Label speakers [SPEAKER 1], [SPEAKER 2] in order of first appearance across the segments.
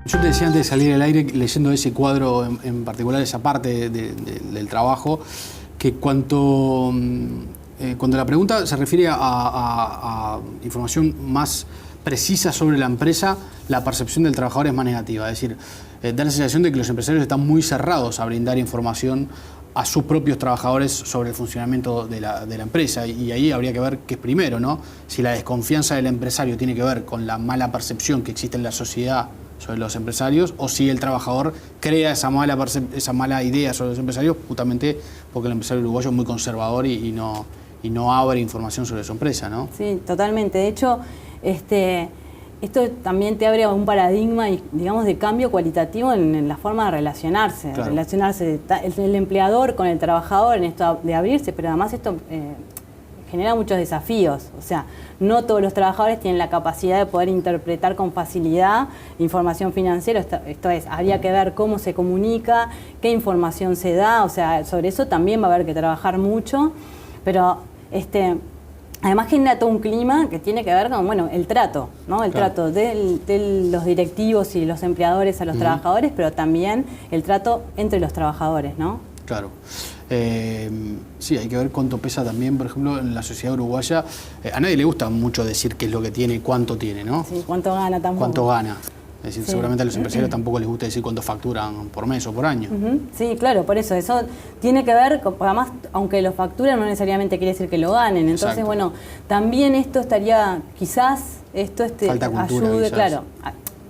[SPEAKER 1] Yo te decía antes de salir al aire, leyendo ese cuadro, en particular esa parte del trabajo, que cuando la pregunta se refiere a información más precisa sobre la empresa, la percepción del trabajador es más negativa. Es decir, da la sensación de que los empresarios están muy cerrados a brindar información a sus propios trabajadores sobre el funcionamiento de la empresa. Y ahí habría que ver qué es primero, ¿no? Si la desconfianza del empresario tiene que ver con la mala percepción que existe en la sociedad sobre los empresarios, o si el trabajador crea esa mala idea sobre los empresarios, justamente porque el empresario uruguayo es muy conservador y no abre información sobre su empresa, ¿no?
[SPEAKER 2] Sí, totalmente. De hecho, esto también te abre un paradigma, digamos, de cambio cualitativo en la forma de relacionarse.
[SPEAKER 1] Claro.
[SPEAKER 2] Relacionarse el empleador con el trabajador en esto de abrirse, pero además esto genera muchos desafíos. O sea, no todos los trabajadores tienen la capacidad de poder interpretar con facilidad información financiera. Esto es, habría que ver cómo se comunica, qué información se da. O sea, sobre eso también va a haber que trabajar mucho, pero además genera todo un clima que tiene que ver con, bueno, el trato, ¿no? El trato de los directivos y los empleadores a los trabajadores, pero también el trato entre los trabajadores, ¿no?
[SPEAKER 1] Claro. Sí, hay que ver cuánto pesa también, por ejemplo, en la sociedad uruguaya. A nadie le gusta mucho decir qué es lo que tiene y cuánto tiene, ¿no?
[SPEAKER 2] Sí, cuánto gana tampoco.
[SPEAKER 1] Cuánto gana. Es decir, sí, seguramente a los empresarios tampoco les gusta decir cuánto facturan por mes o por año.
[SPEAKER 2] Sí, claro, por eso tiene que ver, además, aunque lo facturan no necesariamente quiere decir que lo ganen. Entonces,
[SPEAKER 1] exacto,
[SPEAKER 2] bueno, también esto estaría, quizás,
[SPEAKER 1] falta cultura,
[SPEAKER 2] ayude,
[SPEAKER 1] quizás.
[SPEAKER 2] Claro,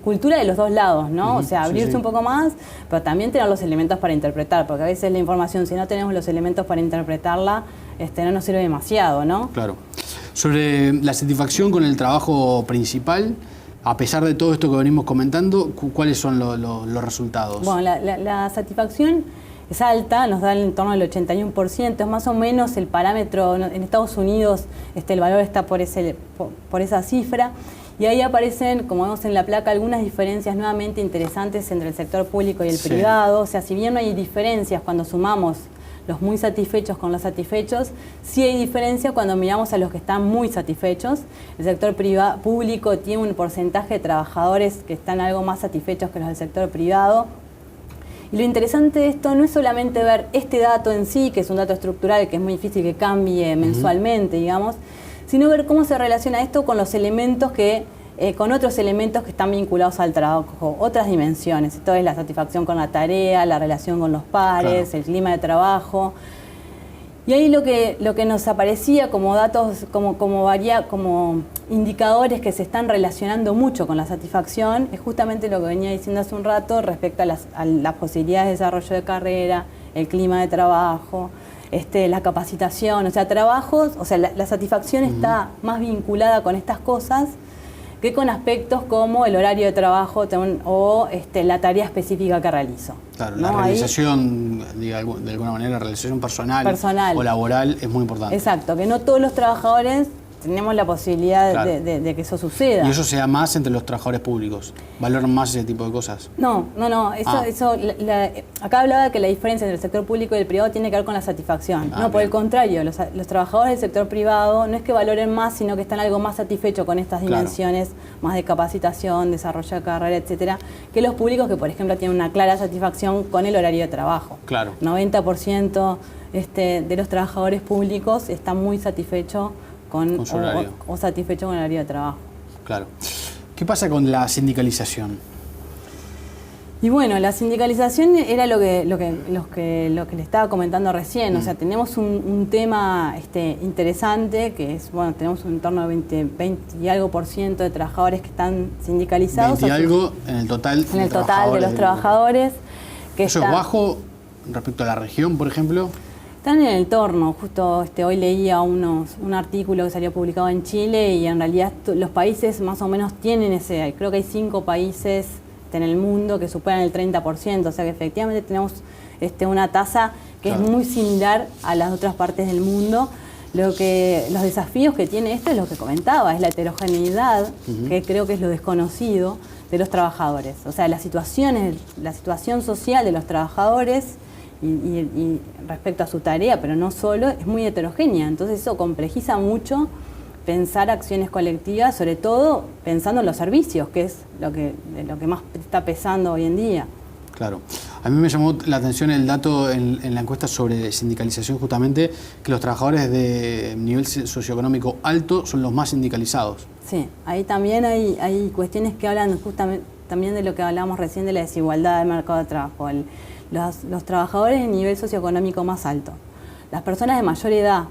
[SPEAKER 2] cultura de los dos lados, ¿no? O sea, abrirse un poco más, pero también tener los elementos para interpretar, porque a veces la información, si no tenemos los elementos para interpretarla, no nos sirve demasiado, ¿no?
[SPEAKER 1] Claro. Sobre la satisfacción con el trabajo principal, a pesar de todo esto que venimos comentando, ¿cuáles son los resultados?
[SPEAKER 2] Bueno, la satisfacción es alta, nos da en torno al 81%, es más o menos el parámetro. En Estados Unidos el valor está por esa cifra, y ahí aparecen, como vemos en la placa, algunas diferencias nuevamente interesantes entre el sector público y el privado. O sea, si bien no hay diferencias cuando sumamos los muy satisfechos con los satisfechos, sí hay diferencia cuando miramos a los que están muy satisfechos. El sector público tiene un porcentaje de trabajadores que están algo más satisfechos que los del sector privado. Y lo interesante de esto no es solamente ver este dato en sí, que es un dato estructural que es muy difícil que cambie mensualmente, digamos, sino ver cómo se relaciona esto con los elementos con otros elementos que están vinculados al trabajo, otras dimensiones. Esto es la satisfacción con la tarea, la relación con los pares, el clima de trabajo. Y ahí lo que nos aparecía como datos, como indicadores que se están relacionando mucho con la satisfacción, es justamente lo que venía diciendo hace un rato respecto a las posibilidades de desarrollo de carrera, el clima de trabajo, la capacitación, o sea, trabajos, o sea, la satisfacción está más vinculada con estas cosas que con aspectos como el horario de trabajo o la tarea específica que realizo.
[SPEAKER 1] Claro, ¿no? La realización, de alguna manera, la realización personal o laboral es muy importante.
[SPEAKER 2] Exacto, que no todos los trabajadores tenemos la posibilidad de que eso suceda.
[SPEAKER 1] ¿Y eso se da más entre los trabajadores públicos? ¿Valoran más ese tipo de cosas?
[SPEAKER 2] No. Acá hablaba que la diferencia entre el sector público y el privado tiene que ver con la satisfacción. Por el contrario, los trabajadores del sector privado no es que valoren más, sino que están algo más satisfechos con estas dimensiones, más de capacitación, desarrollo de carrera, etcétera, que los públicos que, por ejemplo, tienen una clara satisfacción con el horario de trabajo.
[SPEAKER 1] Claro.
[SPEAKER 2] 90% de los trabajadores públicos están muy satisfechos con su horario. O satisfecho con el horario de trabajo.
[SPEAKER 1] Claro. ¿Qué pasa con la sindicalización?
[SPEAKER 2] Y bueno, la sindicalización era lo que le estaba comentando recién. O sea, tenemos un tema interesante, que es, bueno, tenemos en torno a 20 y algo % de trabajadores que están sindicalizados.
[SPEAKER 1] 20 y algo en el total.
[SPEAKER 2] En el total de los trabajadores.
[SPEAKER 1] ¿Eso es bajo respecto a la región, por ejemplo?
[SPEAKER 2] Están en el entorno. Justo hoy leía un artículo que salió publicado en Chile, y en realidad los países más o menos tienen creo que hay 5 países en el mundo que superan el 30%, o sea que efectivamente tenemos una tasa que es muy similar a las otras partes del mundo. Los desafíos que tiene esto es lo que comentaba, es la heterogeneidad, que creo que es lo desconocido de los trabajadores. O sea, la situación social de los trabajadores y respecto a su tarea, pero no solo, es muy heterogénea. Entonces eso complejiza mucho pensar acciones colectivas, sobre todo pensando en los servicios, que es lo que más está pesando hoy en día.
[SPEAKER 1] Claro. A mí me llamó la atención el dato en la encuesta sobre sindicalización, justamente, que los trabajadores de nivel socioeconómico alto son los más sindicalizados.
[SPEAKER 2] Sí, ahí también hay cuestiones que hablan justamente también de lo que hablábamos recién de la desigualdad del mercado de trabajo. Los trabajadores de nivel socioeconómico más alto, las personas de mayor edad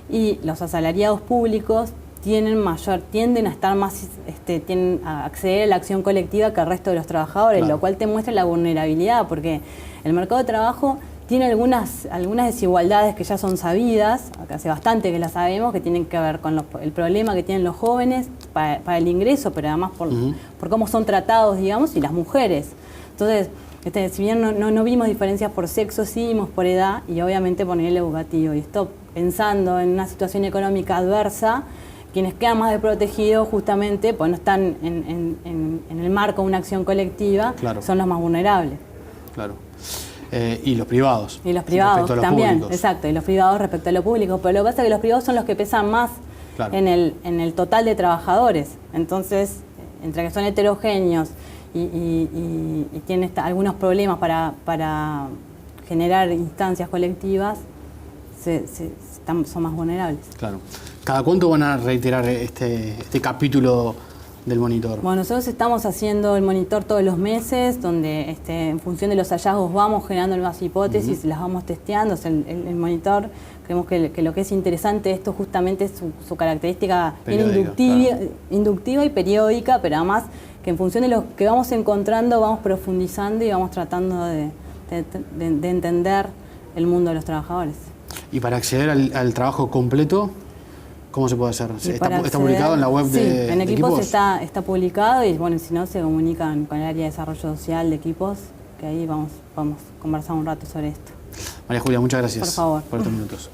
[SPEAKER 2] y los asalariados públicos tienden a estar más, tienden a acceder a la acción colectiva que el resto de los trabajadores, claro. Lo cual te muestra la vulnerabilidad, porque el mercado de trabajo tiene algunas desigualdades que ya son sabidas, que hace bastante que las sabemos, que tienen que ver con el problema que tienen los jóvenes para el ingreso, pero además por cómo son tratados, digamos, y las mujeres. Entonces, si bien no vimos diferencias por sexo, sí vimos por edad y obviamente por nivel educativo. Y esto, pensando en una situación económica adversa, quienes quedan más desprotegidos justamente, pues no están en el marco de una acción colectiva, claro. Son los más vulnerables.
[SPEAKER 1] Claro. Y los privados.
[SPEAKER 2] Y los privados también,
[SPEAKER 1] públicos.
[SPEAKER 2] Exacto, y los privados respecto a lo público. Pero lo que pasa es que los privados son los que pesan más, claro. en el total de trabajadores. Entonces, entre que son heterogéneos y tienen algunos problemas para generar instancias colectivas, son más vulnerables.
[SPEAKER 1] Claro. ¿Cada cuánto van a reiterar este capítulo del monitor?
[SPEAKER 2] Bueno, nosotros estamos haciendo el monitor todos los meses, donde en función de los hallazgos vamos generando nuevas hipótesis y las vamos testeando. O sea, el monitor, creemos que lo que es interesante de esto justamente es su característica inductiva y periódica, pero además que en función de lo que vamos encontrando vamos profundizando y vamos tratando de entender el mundo de los trabajadores.
[SPEAKER 1] ¿Y para acceder al trabajo completo, cómo se puede hacer? ¿Está publicado en la web de
[SPEAKER 2] en Equipos?
[SPEAKER 1] Está
[SPEAKER 2] publicado y bueno, si no, se comunican con el área de desarrollo social de Equipos, que ahí vamos a conversar un rato sobre esto.
[SPEAKER 1] María Julia, muchas gracias.
[SPEAKER 2] Por favor.
[SPEAKER 1] Por estos minutos.